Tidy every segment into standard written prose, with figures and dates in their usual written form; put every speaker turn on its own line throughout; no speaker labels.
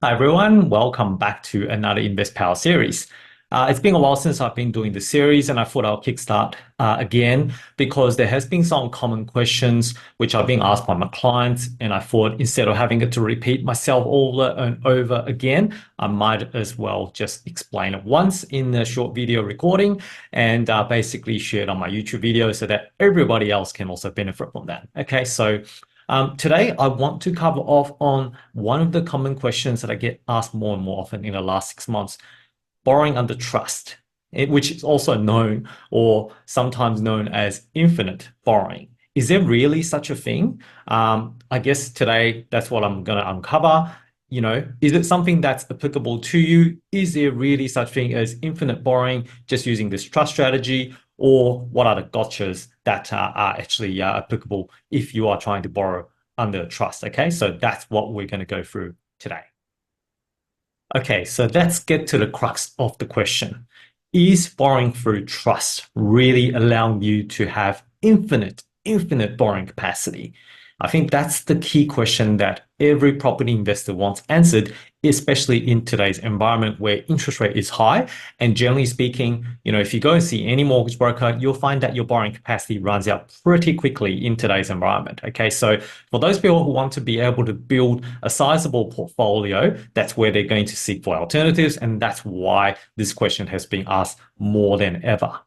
Hi everyone, welcome back to another Invest Power series. It's been a while since I've been doing the series, and I thought I'll kickstart again because there has been some common questions which are being asked by my clients, and I thought instead of having it to repeat myself over and over again, I might as well just explain it once in a short video recording and basically share it on my YouTube video so that everybody else can also benefit from that. Okay, so today, I want to cover off on one of the common questions that I get asked more and more often in the last 6 months, borrowing under trust, which is also known or sometimes known as infinite borrowing. Is there really such a thing? I guess today, that's what I'm going to uncover. Is it something that's applicable to you? Is there really such thing as infinite borrowing just using this trust strategy? Or what are the gotchas that are actually applicable if you are trying to borrow under trust? Okay, so that's what we're going to go through today. Okay, so let's get to the crux of the question. Is borrowing through trust really allowing you to have infinite borrowing capacity? I think that's the key question that every property investor wants answered, especially in today's environment where interest rate is high. And generally speaking, if you go and see any mortgage broker, you'll find that your borrowing capacity runs out pretty quickly in today's environment. Okay, so for those people who want to be able to build a sizable portfolio, that's where they're going to seek for alternatives. And that's why this question has been asked more than ever.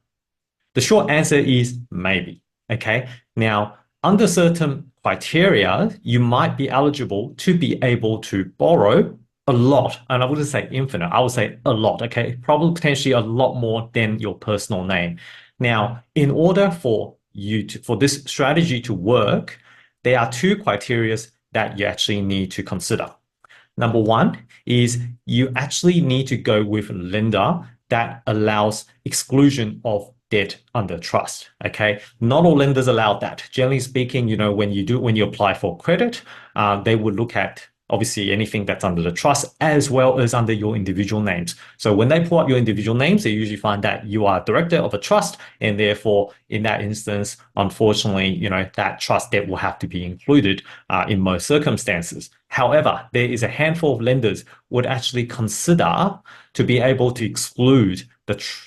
The short answer is maybe. Okay, now, under certain criteria, you might be eligible to be able to borrow a lot. And I wouldn't say infinite, I would say a lot, okay? Probably potentially a lot more than your personal name. Now, in order for this strategy to work, there are two criteria that you actually need to consider. Number one is you actually need to go with a lender that allows exclusion of debt under trust. Okay, not all lenders allow that. Generally speaking, when you apply for credit, they would look at obviously anything that's under the trust as well as under your individual names. So when they pull up your individual names, they usually find that you are a director of a trust, and therefore, in that instance, unfortunately, that trust debt will have to be included in most circumstances. However, there is a handful of lenders would actually consider to be able to exclude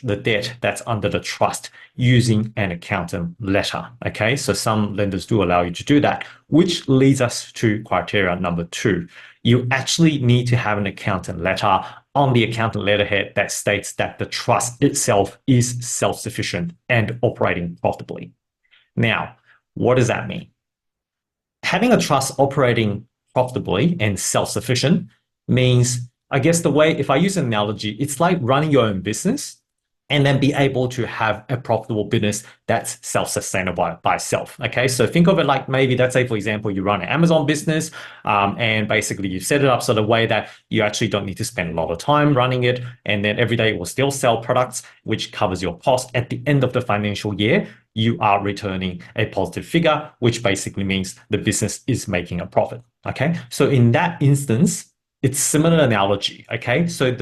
the debt that's under the trust using an accountant letter. Okay, so some lenders do allow you to do that, which leads us to criteria number two. You actually need to have an accountant letter on the accountant letterhead that states that the trust itself is self-sufficient and operating profitably. Now, what does that mean? Having a trust operating profitably and self-sufficient means, I guess if I use an analogy, it's like running your own business and then be able to have a profitable business that's self-sustainable by itself. Okay, so think of it like maybe let's say, for example, you run an Amazon business and basically you set it up so the way that you actually don't need to spend a lot of time running it, and then every day it will still sell products, which covers your cost. At the end of the financial year, you are returning a positive figure, which basically means the business is making a profit. Okay, so in that instance, it's similar analogy. Okay, so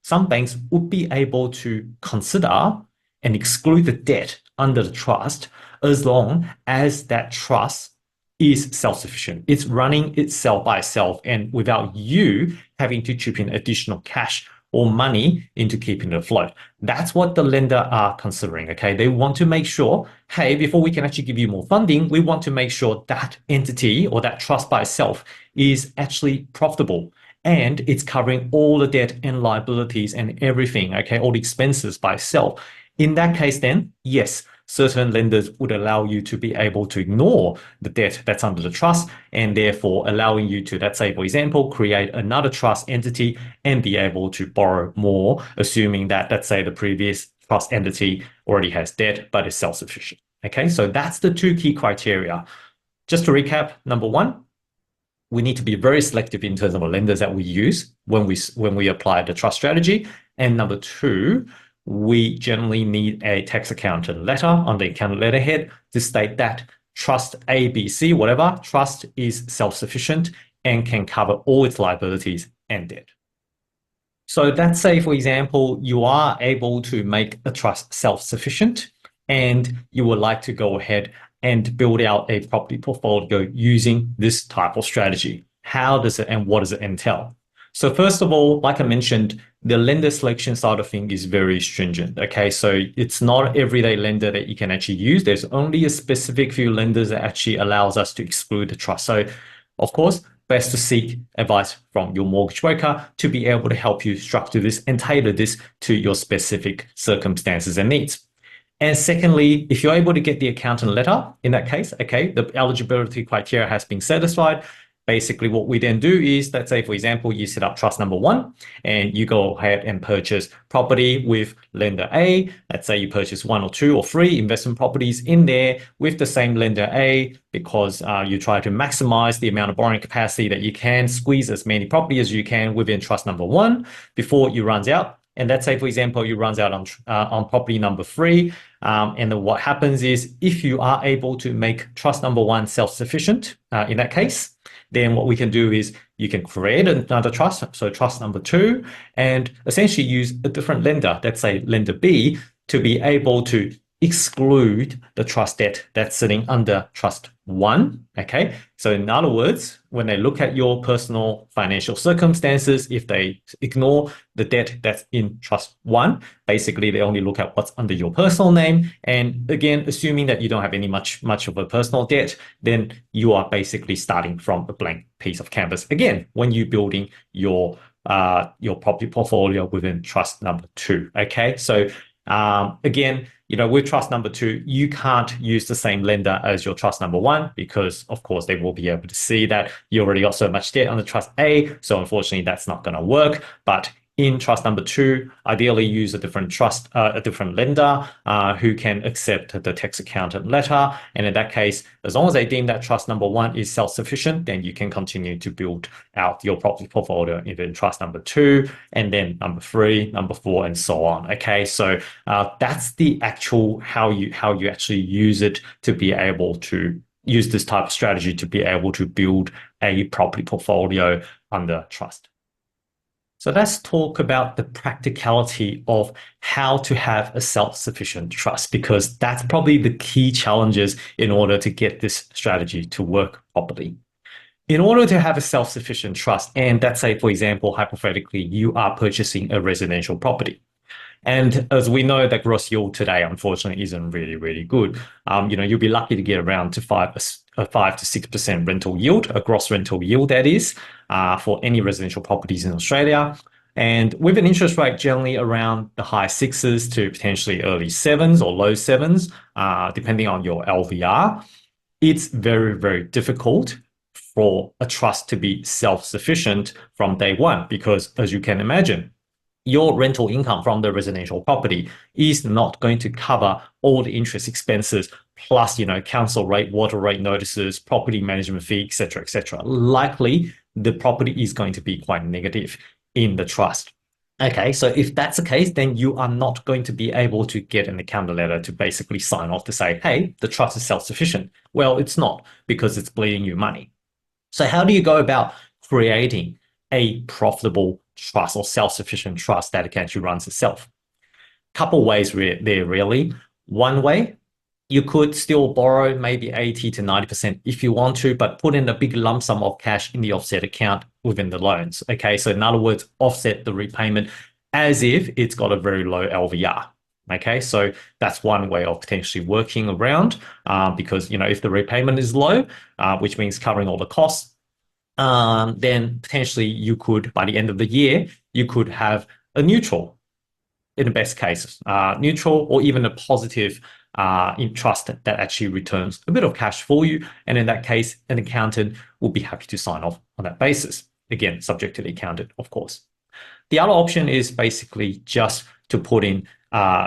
some banks would be able to consider and exclude the debt under the trust as long as that trust is self-sufficient. It's running itself by itself and without you having to chip in additional cash or money into keeping it afloat. That's what the lender are considering, okay? They want to make sure, hey, before we can actually give you more funding, we want to make sure that entity or that trust by itself is actually profitable and it's covering all the debt and liabilities and everything, okay? All the expenses by itself. In that case, then, yes, certain lenders would allow you to be able to ignore the debt that's under the trust and therefore allowing you to, let's say, for example, create another trust entity and be able to borrow more, assuming that, let's say, the previous trust entity already has debt but is self-sufficient. Okay, so that's the two key criteria. Just to recap, number one, we need to be very selective in terms of the lenders that we use when we apply the trust strategy. And number two, we generally need a tax accountant letter on the accountant letterhead to state that trust A, B, C, whatever, trust is self-sufficient and can cover all its liabilities and debt. So let's say, for example, you are able to make a trust self-sufficient and you would like to go ahead and build out a property portfolio using this type of strategy. How does it and what does it entail? So first of all, like I mentioned, the lender selection side of thing is very stringent. Okay, so it's not an everyday lender that you can actually use. There's only a specific few lenders that actually allows us to exclude the trust. So of course, best to seek advice from your mortgage broker to be able to help you structure this and tailor this to your specific circumstances and needs. And secondly, if you're able to get the accountant letter, in that case, okay, the eligibility criteria has been satisfied. Basically, what we then do is, let's say, for example, you set up trust number one and you go ahead and purchase property with lender A. Let's say you purchase one or two or three investment properties in there with the same lender A because you try to maximize the amount of borrowing capacity that you can, squeeze as many property as you can within trust number one before it runs out. And let's say, for example, you runs out on property number three. And then what happens is if you are able to make trust number one self-sufficient in that case, then what we can do is you can create another trust, so trust number two, and essentially use a different lender, let's say lender B, to be able to exclude the trust debt that's sitting under trust one. Okay, so in other words, when they look at your personal financial circumstances, if they ignore the debt that's in trust one, basically they only look at what's under your personal name. And again, assuming that you don't have any much of a personal debt, then you are basically starting from a blank piece of canvas again when you're building your property portfolio within trust number two. Okay, so again, with trust number two, you can't use the same lender as your trust number one because, of course, they will be able to see that you already got so much debt on the trust A. So unfortunately, that's not going to work. But in trust number two, ideally use a different lender who can accept the tax accountant letter. And in that case, as long as they deem that trust number one is self-sufficient, then you can continue to build out your property portfolio in trust number two, and then number three, number four, and so on. Okay, so that's the actual how you actually use it to be able to use this type of strategy to be able to build a property portfolio under trust. So let's talk about the practicality of how to have a self-sufficient trust, because that's probably the key challenges in order to get this strategy to work properly. In order to have a self-sufficient trust, and let's say, for example, hypothetically, you are purchasing a residential property. And as we know, that gross yield today, unfortunately, isn't really good. You'll be lucky to get around to 5 to 6% rental yield, a gross rental yield that is, for any residential properties in Australia. And with an interest rate generally around the high sixes to potentially early sevens or low sevens, depending on your LVR, it's very difficult for a trust to be self-sufficient from day one, because as you can imagine, your rental income from the residential property is not going to cover all the interest expenses, plus, council rate, water rate notices, property management fee, etc. Likely, the property is going to be quite negative in the trust. Okay, so if that's the case, then you are not going to be able to get an accountant letter to basically sign off to say, hey, the trust is self-sufficient. Well, it's not, because it's bleeding you money. So how do you go about creating a profitable trust or self-sufficient trust that actually runs itself? Couple ways there really. One way, you could still borrow maybe 80 to 90% if you want to, but put in a big lump sum of cash in the offset account within the loans. Okay, so in other words, offset the repayment as if it's got a very low LVR. Okay, so that's one way of potentially working around because, if the repayment is low, which means covering all the costs, then potentially you could, by the end of the year, you could have a neutral, in the best cases, neutral or even a positive in trust that actually returns a bit of cash for you. And in that case, an accountant will be happy to sign off on that basis. Again, subject to the accountant, of course. The other option is basically just to put in,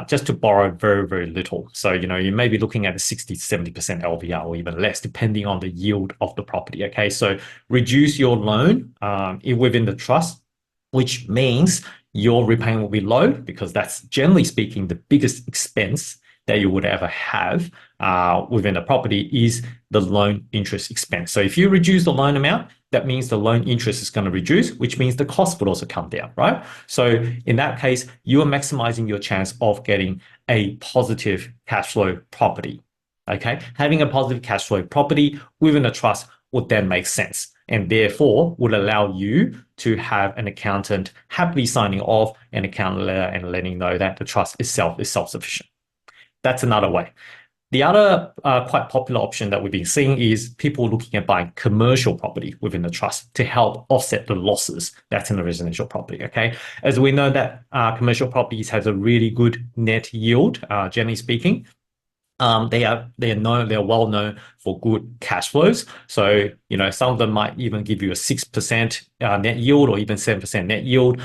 just to borrow very little. So, you may be looking at a 60 to 70% LVR or even less, depending on the yield of the property. Okay, so reduce your loan within the trust, which means your repayment will be low, because that's generally speaking the biggest expense that you would ever have within a property is the loan interest expense. So if you reduce the loan amount, that means the loan interest is going to reduce, which means the cost would also come down, right? So in that case, you are maximizing your chance of getting a positive cash flow property. Okay, having a positive cash flow property within a trust would then make sense. and therefore would allow you to have an accountant happily signing off an account letter and letting you know that the trust itself is self-sufficient. That's another way. The other quite popular option that we've been seeing is people looking at buying commercial property within the trust to help offset the losses that's in the residential property. Okay, as we know that commercial properties has a really good net yield, generally speaking. They're well known for good cash flows. So some of them might even give you a 6% net yield or even 7% net yield.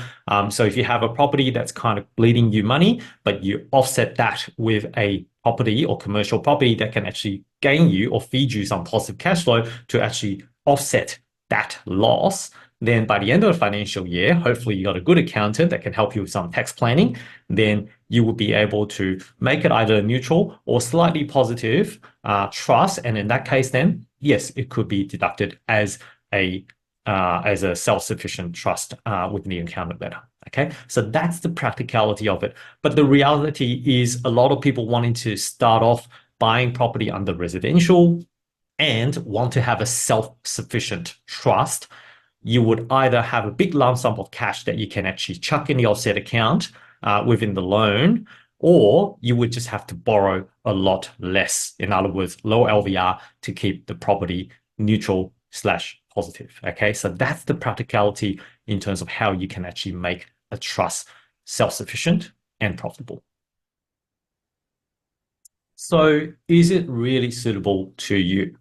So if you have a property that's kind of bleeding you money, but you offset that with a property or commercial property that can actually gain you or feed you some positive cash flow to actually offset that loss, then by the end of the financial year, hopefully you got a good accountant that can help you with some tax planning, then you will be able to make it either neutral or slightly positive trust. And in that case, then yes, it could be deducted as a self-sufficient trust with the accountant letter. Okay, so that's the practicality of it. But the reality is a lot of people wanting to start off buying property under residential and want to have a self-sufficient trust. You would either have a big lump sum of cash that you can actually chuck in the offset account within the loan, or you would just have to borrow a lot less. In other words, low LVR to keep the property neutral / positive. Okay, so that's the practicality in terms of how you can actually make a trust self-sufficient and profitable. So is it really suitable to you?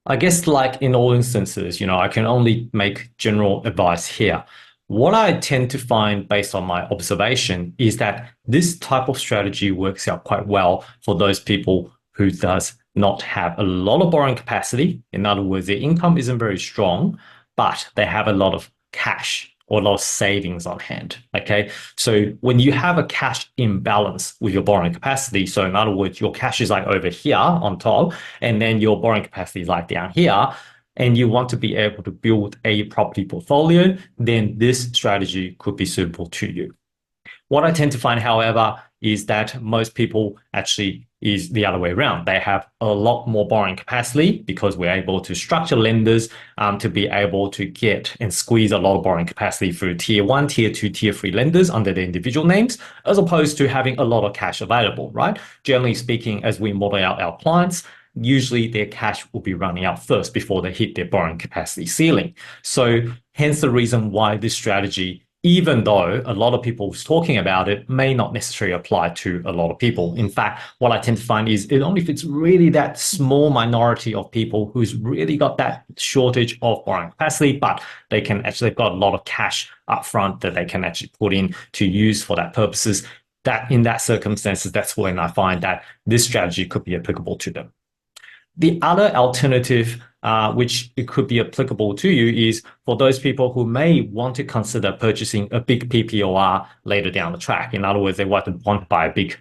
I guess like in all instances, I can only make general advice here. What I tend to find based on my observation is that this type of strategy works out quite well for those people who does not have a lot of borrowing capacity. In other words, their income isn't very strong, but they have a lot of cash or a lot of savings on hand. Okay, so when you have a cash imbalance with your borrowing capacity, so in other words, your cash is like over here on top, and then your borrowing capacity is like down here, and you want to be able to build a property portfolio, then this strategy could be suitable to you. What I tend to find, however, is that most people actually is the other way around. They have a lot more borrowing capacity because we're able to structure lenders to be able to get and squeeze a lot of borrowing capacity through tier 1, tier 2, tier 3 lenders under their individual names, as opposed to having a lot of cash available, right? Generally speaking, as we model out our clients, usually their cash will be running out first before they hit their borrowing capacity ceiling. So hence the reason why this strategy, even though a lot of people was talking about it, may not necessarily apply to a lot of people. In fact, what I tend to find is it only fits really that small minority of people who's really got that shortage of borrowing capacity, but they've got a lot of cash up front that they can actually put in to use for that purposes. That in that circumstances, that's when I find that this strategy could be applicable to them. The other alternative, which it could be applicable to you, is for those people who may want to consider purchasing a big PPOR later down the track. In other words, they want to buy a big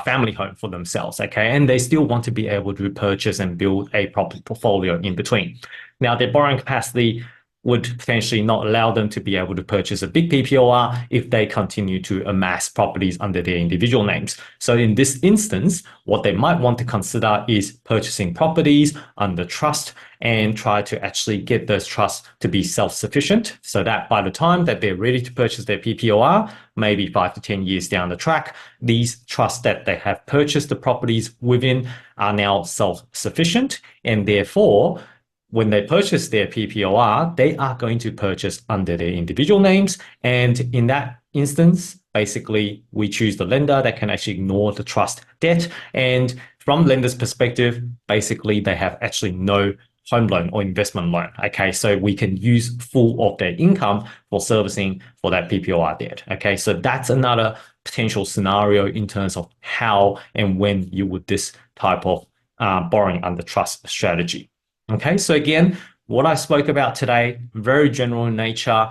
family home for themselves, okay? And they still want to be able to purchase and build a property portfolio in between. Now, their borrowing capacity would potentially not allow them to be able to purchase a big PPOR if they continue to amass properties under their individual names. So in this instance, what they might want to consider is purchasing properties under trust and try to actually get those trusts to be self-sufficient so that by the time that they're ready to purchase their PPOR, maybe 5 to 10 years down the track, these trusts that they have purchased the properties within are now self-sufficient, and therefore when they purchase their PPOR, they are going to purchase under their individual names. And in that instance, basically, we choose the lender that can actually ignore the trust debt. And from lender's perspective, basically, they have actually no home loan or investment loan. Okay, so we can use full of their income for servicing for that PPOR debt. Okay, so that's another potential scenario in terms of how and when you would this type of borrowing under trust strategy. Okay, so again, what I spoke about today, very general in nature.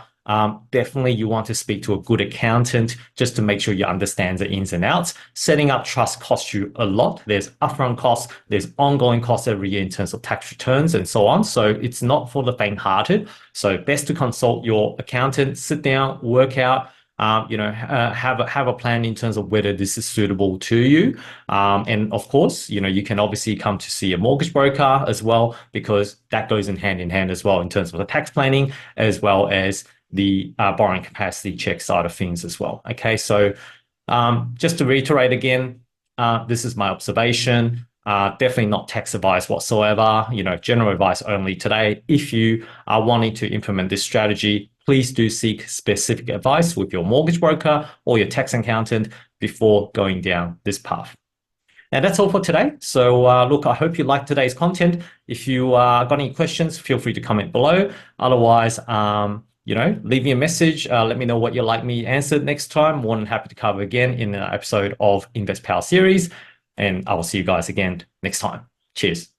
Definitely you want to speak to a good accountant just to make sure you understand the ins and outs. Setting up trust costs you a lot. There's upfront costs, there's ongoing costs every year in terms of tax returns and so on. So it's not for the faint-hearted. So best to consult your accountant, sit down, work out have a plan in terms of whether this is suitable to you. And of course, you can obviously come to see a mortgage broker as well, because that goes in hand as well in terms of the tax planning, as well as the borrowing capacity check side of things as well. Okay, so just to reiterate again, this is my observation. Definitely not tax advice whatsoever. General advice only today. If you are wanting to implement this strategy, please do seek specific advice with your mortgage broker or your tax accountant before going down this path. And that's all for today. So look, I hope you liked today's content. If you got any questions, feel free to comment below. Otherwise, leave me a message. Let me know what you'd like me answered next time. More than happy to cover again in an episode of Invest Power series. And I will see you guys again next time. Cheers.